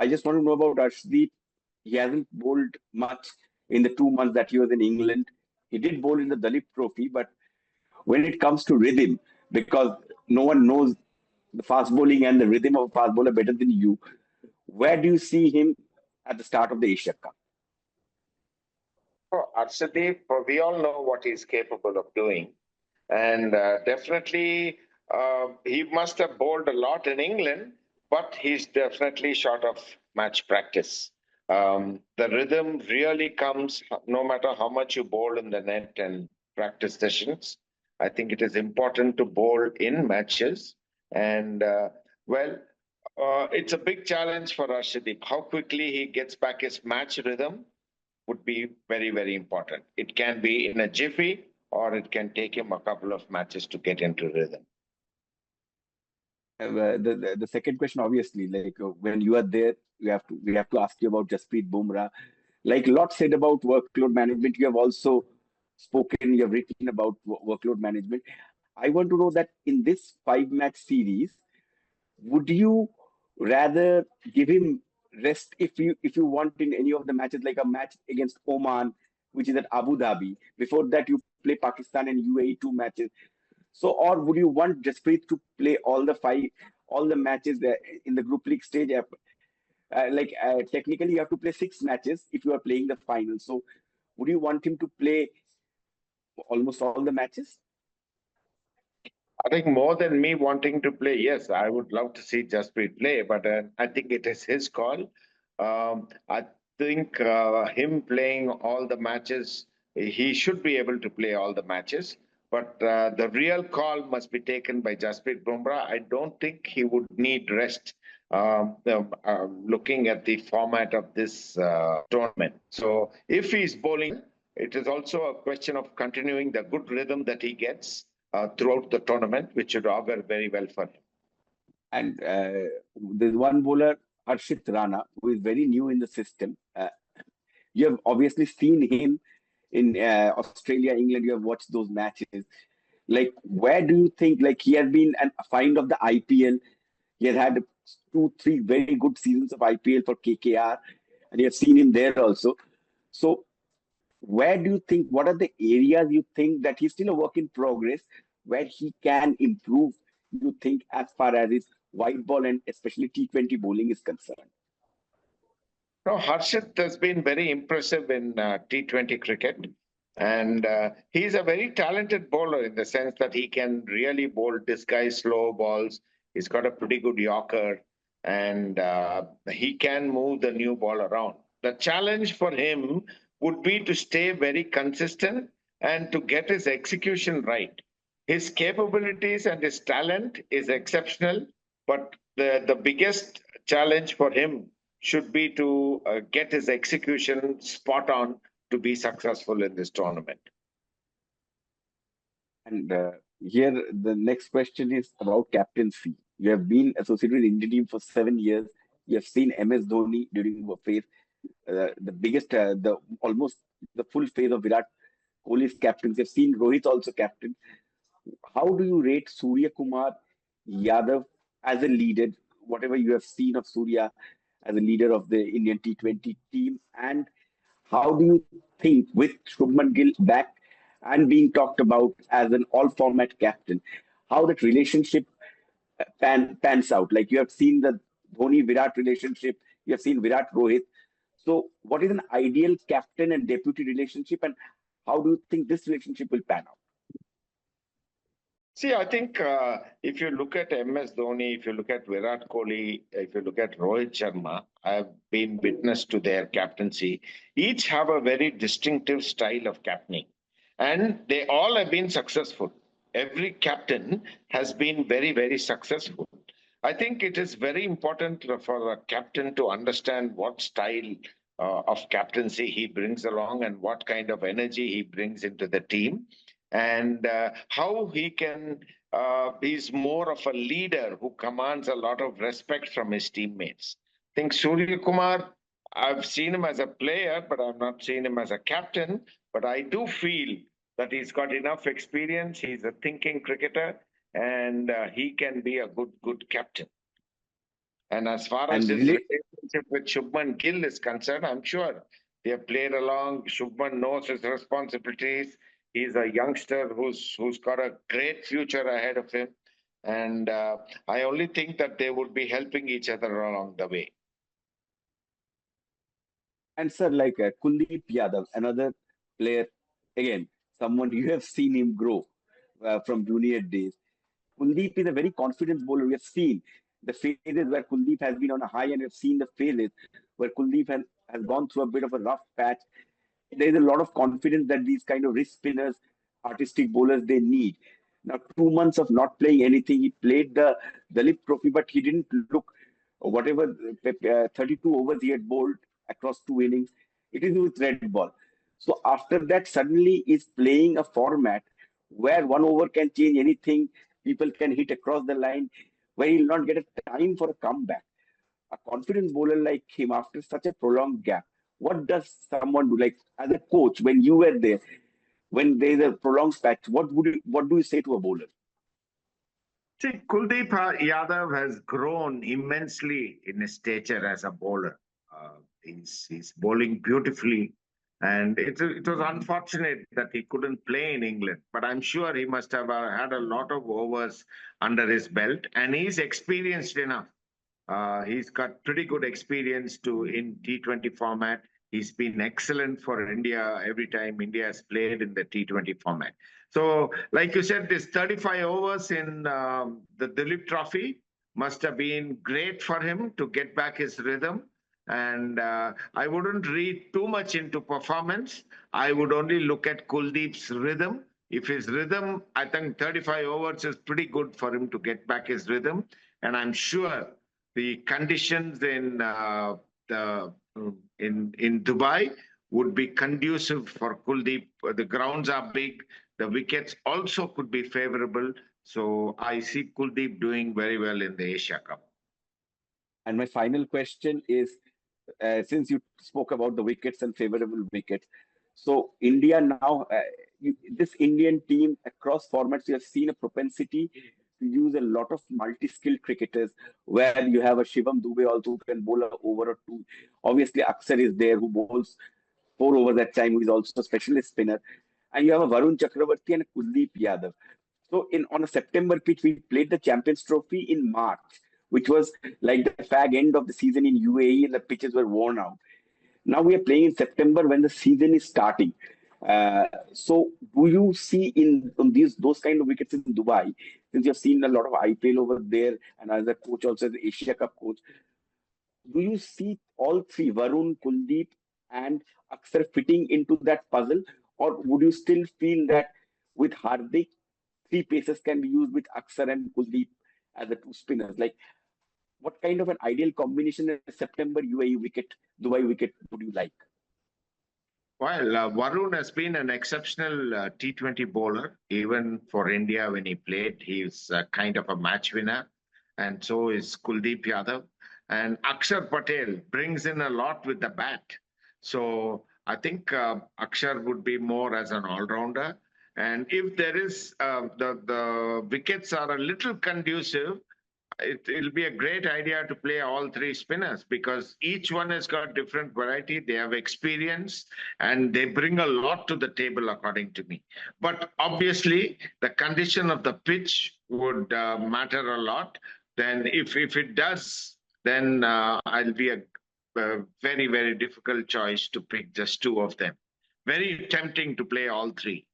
I just want to know about Arshdeep. He hasn't bowled much in the 2 months that he was in England. He did bowl in the Dalit Trophy, but when it comes to rhythm, because no one knows the fast bowling and the rhythm of a fast bowler better than you, where do you see him at the start of the Asia Cup? Oh, Arshdeep, we all know what he's capable of doing. And definitely, he must have bowled a lot in England, but he's definitely short of match practice. The rhythm really comes no matter how much you bowl in the net and practice sessions. I think it is important to bowl in matches. And, it's a big challenge for Arshdeep. How quickly he gets back his match rhythm would be very, very important. It can be in a jiffy, or it can take him a couple of matches to get into rhythm. The second question, obviously, like when you are there, we have to ask you about Jasprit Bumrah. Like a lot said about workload management, you have also spoken, you have written about workload management. I want to know that in this 5 match series, would you rather give him rest if you want in any of the matches, like a match against Oman, which is at Abu Dhabi? Before that, you play Pakistan and UAE 2 matches. So, or would you want Jasprit to play all the matches in the group league stage? Technically, you have to play 6 matches if you are playing the final. So, would you want him to play almost all the matches? I think more than me wanting to play, yes, I would love to see Jasprit play, but I think it is his call. I think him playing all the matches, he should be able to play all the matches. But the real call must be taken by Jasprit Bumrah. I don't think he would need rest looking at the format of this tournament. So if he's bowling, it is also a question of continuing the good rhythm that he gets throughout the tournament, which should augur very well for him. And there's one bowler, Harshit Rana, who is very new in the system. You have obviously seen him in Australia, England. You have watched those matches. Like, where do you think, like, he has been a find of the IPL? He has had 2, 3 very good seasons of IPL for KKR, and you have seen him there also. So, where do you think, what are the areas you think that he's still a work in progress, where he can improve, you think, as far as his white ball and especially T20 bowling is concerned? No, Harshit has been very impressive in T20 cricket. And he's a very talented bowler in the sense that he can really bowl disguised slow balls. He's got a pretty good Yorker, and he can move the new ball around. The challenge for him would be to stay very consistent and to get his execution right. His capabilities and his talent is exceptional, but the biggest challenge for him should be to get his execution spot on to be successful in this tournament. And here, the next question is about captaincy. You have been associated with Indian team for 7 years. You have seen MS Dhoni during the phase, the almost the full phase of Virat Kohli's captaincy. You have seen Rohit also captain. How do you rate Suryakumar Yadav as a leader? Whatever you have seen of Surya as a leader of the Indian T20 team, and how do you think, with Shubman Gill back and being talked about as an all-format captain, how that relationship pans out? Like, you have seen the Dhoni-Virat relationship, you have seen Virat-Rohit. So what is an ideal captain and deputy relationship, and how do you think this relationship will pan out? See, I think if you look at MS Dhoni, if you look at Virat Kohli, if you look at Rohit Sharma, I've been witness to their captaincy. Each have a very distinctive style of captaining, and they all have been successful. Every captain has been very, very successful. I think it is very important for a captain to understand what style of captaincy he brings along and what kind of energy he brings into the team, and how he can he's more of a leader who commands a lot of respect from his teammates. I think Surya Kumar, I've seen him as a player, but I've not seen him as a captain. But I do feel that he's got enough experience. He's a thinking cricketer, and he can be a good captain. And as far as his with Shubman Gill is concerned, I'm sure they have played along. Shubman knows his responsibilities. He's a youngster who's got a great future ahead of him. And I only think that they would be helping each other along the way. And sir, like Kuldeep Yadav, another player, again, someone you have seen him grow from junior days. Kuldeep is a very confident bowler. We have seen the phases where Kuldeep has been on a high, and we've seen the phases where Kuldeep has gone through a bit of a rough patch. There is a lot of confidence that these kind of wrist spinners, artistic bowlers, they need. Now, 2 months of not playing anything, he played the Dalip Trophy, but he didn't look whatever 32 overs he had bowled across 2 innings. It is with red ball. So after that, suddenly is playing a format where 1 over can change anything. People can hit across the line, where he'll not get a time for a comeback. A confident bowler like him after such a prolonged gap, what does someone do? Like as a coach, when you were there, when there's a prolonged patch, what do you say to a bowler? See, Kuldeep Yadav has grown immensely in his stature as a bowler. He's bowling beautifully, and it was unfortunate that he couldn't play in England. But I'm sure he must have had a lot of overs under his belt, and he's experienced enough. He's got pretty good experience in T20 format. He's been excellent for India every time India has played in the T20 format. So, like you said, this 35 overs in the Dilip Trophy must have been great for him to get back his rhythm. And I wouldn't read too much into performance. I would only look at Kuldeep's rhythm. If his rhythm, I think 35 overs is pretty good for him to get back his rhythm. And I'm sure the conditions in Dubai would be conducive for Kuldeep. The grounds are big. The wickets also could be favorable. So I see Kuldeep doing very well in the Asia Cup. And my final question is, since you spoke about the wickets and favorable wickets, so India now, this Indian team across formats, you have seen a propensity to use a lot of multi-skilled cricketers, where you have a Shivam Dube also who can bowl a over or two. Obviously, Axar is there who bowls 4 overs at time, who is also a specialist spinner. And you have a Varun Chakravarthy and a Kuldeep Yadav. So in on a September pitch, we played the Champions Trophy in March, which was like the fag end of the season in UAE, and the pitches were worn out. Now we are playing in September when the season is starting. So do you see in on these those kind of wickets in Dubai, since you've seen a lot of IPL over there, and as a coach also as the Asia Cup coach, do you see all three, Varun, Kuldeep, and Axar, fitting into that puzzle, or would you still feel that with Hardik, three paces can be used with Axar and Kuldeep as the two spinners? Like, what kind of an ideal combination in September UAE wicket, Dubai wicket would you like? Well, Varun has been an exceptional T20 bowler, even for India when he played. He's kind of a match winner, and so is Kuldeep Yadav. And Akshar Patel brings in a lot with the bat. So I think Akshar would be more as an all-rounder. And if there is, the wickets are a little conducive, it'll be a great idea to play all three spinners because each one has got different variety. They have experience and they bring a lot to the table, according to me. But obviously, the condition of the pitch would matter a lot. Then, if it does, then I'll be a very, very difficult choice to pick just two of them. Very tempting to play all three.